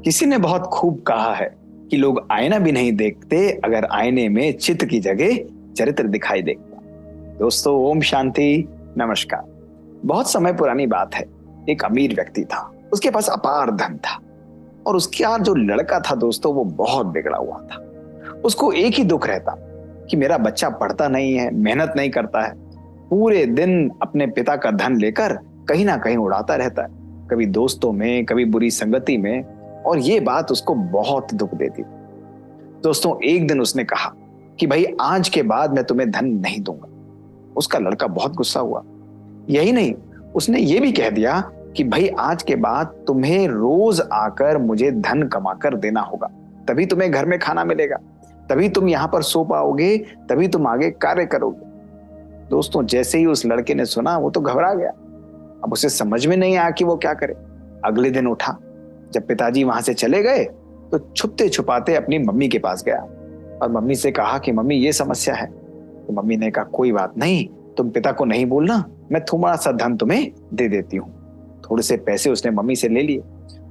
किसी ने बहुत खूब कहा है कि लोग आईना भी नहीं देखते अगर आईने में चित्त की जगह चरित्र दिखाई देता। दोस्तों, ओम शांति, नमस्कार। बहुत समय पुरानी बात है। एक अमीर व्यक्ति था, उसके पास अपार धन था और उसका जो लड़का था दोस्तों, वो बहुत बिगड़ा हुआ था। उसको एक ही दुख रहता कि मेरा बच्चा पढ़ता नहीं है, मेहनत नहीं करता है, पूरे दिन अपने पिता का धन लेकर कहीं ना कहीं उड़ाता रहता है, कभी दोस्तों में, कभी बुरी संगति में, और ये बात उसको बहुत दुख देती थी। दोस्तों, एक दिन उसने कहा कि भाई आज के बाद मैं तुम्हें धन नहीं दूंगा। उसका लड़का बहुत गुस्सा हुआ। यही नहीं, उसने ये भी कह दिया कि भाई आज के बाद तुम्हें रोज आकर मुझे धन कमाकर देना होगा, तभी तुम्हें घर में खाना मिलेगा, तभी तुम यहां पर सो पाओगे, तभी तुम आगे कार्य करोगे। दोस्तों, जैसे ही उस लड़के ने सुना, वो तो घबरा गया। अब उसे समझ में नहीं आया कि वो क्या करे। अगले दिन उठा, जब पिताजी वहां से चले गए तो छुपते छुपाते अपनी मम्मी के पास गया और मम्मी से कहा कि मम्मी ये समस्या है। तो मम्मी ने कहा कोई बात नहीं, तुम पिता को नहीं बोलना, मैं थोड़ा सा धन तुम्हें दे देती हूँ। थोड़े से पैसे उसने मम्मी से ले लिए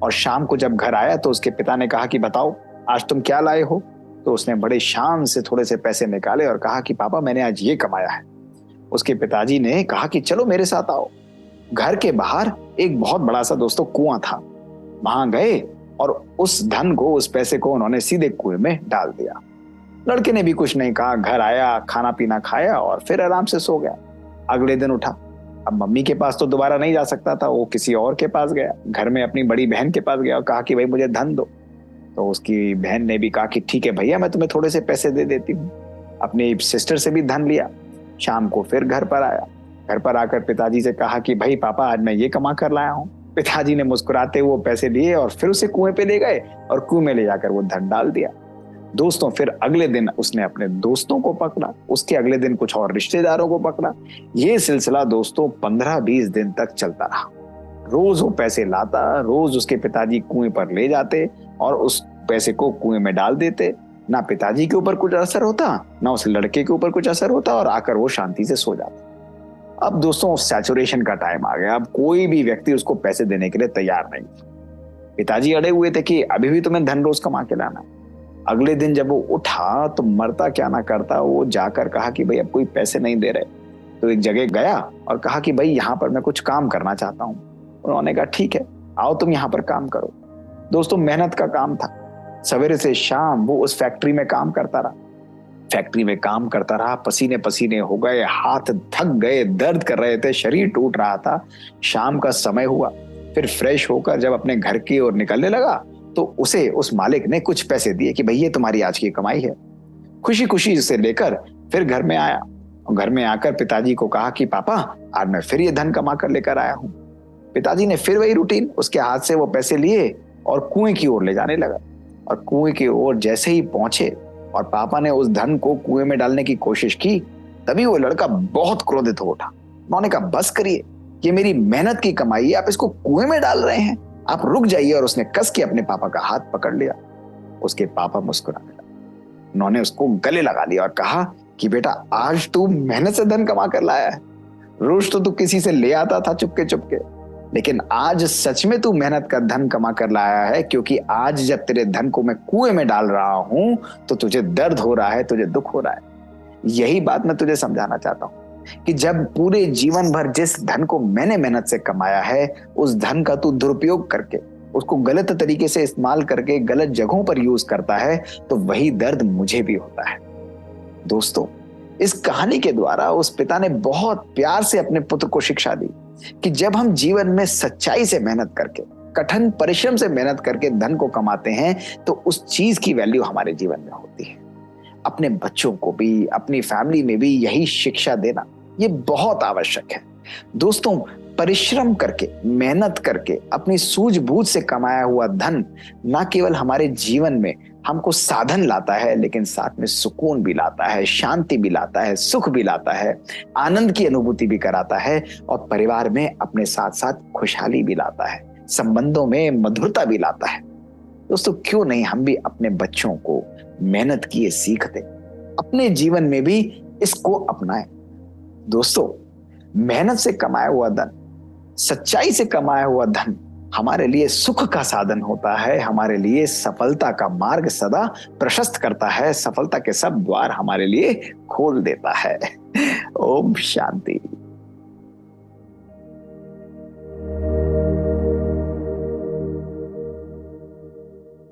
और शाम को जब घर आया तो उसके पिता ने कहा कि बताओ आज तुम क्या लाए हो। तो उसने बड़े शान से थोड़े से पैसे निकाले और कहा कि पापा मैंने आज ये कमाया है। उसके पिताजी ने कहा कि चलो मेरे साथ आओ। घर के बाहर एक बहुत बड़ा सा दोस्तों कुआं था, वहां गए और उस धन को, उस पैसे को उन्होंने सीधे कुएं में डाल दिया। लड़के ने भी कुछ नहीं कहा, घर आया, खाना पीना खाया और फिर आराम से सो गया। अगले दिन उठा, अब मम्मी के पास तो दोबारा नहीं जा सकता था, वो किसी और के पास गया, घर में अपनी बड़ी बहन के पास गया और कहा कि भाई मुझे धन दो। तो उसकी बहन ने भी कहा कि ठीक है भैया, मैं तुम्हें थोड़े से पैसे दे देती हूँ। अपनी सिस्टर से भी धन लिया। शाम को फिर घर पर आया। घर पर आकर पिताजी से कहा कि भाई पापा आज मैं ये कमा कर लाया हूँ। पिताजी ने मुस्कुराते हुए पैसे लिए और फिर उसे कुएं पे ले गए और कुएं में ले जाकर वो धन डाल दिया। दोस्तों, फिर अगले दिन उसने अपने दोस्तों को पकड़ा, उसके अगले दिन कुछ और रिश्तेदारों को पकड़ा। ये सिलसिला दोस्तों 15-20 दिन तक चलता रहा। रोज वो पैसे लाता, रोज उसके पिताजी कुएं पर ले जाते और उस पैसे को कुएं में डाल देते। ना पिताजी के ऊपर कुछ असर होता, ना उस लड़के के ऊपर कुछ असर होता और आकर वो शांति से सो जाता। अब दोस्तों सैचुरेशन का टाइम आ गया। अब कोई भी व्यक्ति उसको पैसे देने के लिए तैयार नहीं। पिताजी अड़े हुए थे कि अभी भी तुम्हें धन रोज कमा के लाना। अगले दिन जब वो उठा तो मरता क्या ना करता, वो जाकर कहा कि भाई अब कोई पैसे नहीं दे रहे। तो एक जगह गया और कहा कि भाई यहाँ पर मैं कुछ काम करना चाहता हूँ। उन्होंने कहा ठीक है, आओ तुम यहाँ पर काम करो। दोस्तों, मेहनत का काम था। सवेरे से शाम वो उस फैक्ट्री में काम करता रहा। फैक्ट्री में काम करता रहा, पसीने पसीने हो गए, हाथ थक गए, दर्द कर रहे थे, शरीर टूट रहा था। शाम का समय हुआ, फिर फ्रेश होकर जब अपने घर की ओर निकलने लगा तो उसे उस मालिक ने कुछ पैसे दिए कि भाई ये तुम्हारी आज की कमाई है। खुशी खुशी उसे लेकर फिर घर में आया और घर में आकर पिताजी को कहा कि पापा आज मैं फिर ये धन कमा कर लेकर आया हूँ। पिताजी ने फिर वही रूटीन, उसके हाथ से वो पैसे लिए और कुएं की ओर ले जाने लगा। और कुएं की ओर जैसे ही पहुंचे और पापा ने उस धन को कुएं में डालने की कोशिश की, तभी वो लड़का बहुत क्रोधित हो उठा। उन्होंने कहा बस करिए, ये मेरी मेहनत की कमाई है, आप इसको कुएं में डाल रहे हैं, आप रुक जाइए। और उसने कस के अपने पापा का हाथ पकड़ लिया। उसके पापा मुस्कुराने लगे। उन्होंने उसको गले लगा लिया और कहा कि बेटा आज तू मेहनत से धन कमा कर लाया है। रोज तो तू किसी से ले आता था चुपके चुपके, लेकिन आज सच में तू मेहनत का धन कमा कर लाया है, क्योंकि आज जब तेरे धन को मैं कुएं में डाल रहा हूं तो तुझे दर्द हो रहा है, तुझे दुख हो रहा है। यही बात मैं तुझे समझाना चाहता हूं कि जब पूरे जीवन भर जिस धन को मैंने मेहनत से कमाया है, उस धन का तू दुरुपयोग करके, उसको गलत तरीके से इस्तेमाल करके गलत जगहों पर यूज करता है, तो वही दर्द मुझे भी होता है। दोस्तों, इस कहानी के द्वारा उस पिता ने बहुत प्यार से अपने पुत्र को शिक्षा दी कि जब हम जीवन में सच्चाई से मेहनत करके, कठिन परिश्रम से मेहनत करके धन को कमाते हैं, तो उस चीज की वैल्यू हमारे जीवन में होती है। अपने बच्चों को भी, अपनी फैमिली में भी यही शिक्षा देना ये बहुत आवश्यक है। दोस्तों, परिश्रम करके, मेहनत करके, अपनी सूझबूझ से कमाया हुआ धन न केवल हमारे जीवन में हमको साधन लाता है, लेकिन साथ में सुकून भी लाता है, शांति भी लाता है, सुख भी लाता है, आनंद की अनुभूति भी कराता है और परिवार में अपने साथ साथ खुशहाली भी लाता है, संबंधों में मधुरता भी लाता है। दोस्तों, क्यों नहीं हम भी अपने बच्चों को मेहनत की ये सीख दें, अपने जीवन में भी इसको अपनाएं। दोस्तों, मेहनत से कमाया हुआ धन, सच्चाई से कमाया हुआ धन हमारे लिए सुख का साधन होता है, हमारे लिए सफलता का मार्ग सदा प्रशस्त करता है, सफलता के सब द्वार हमारे लिए खोल देता है। ओम शांति।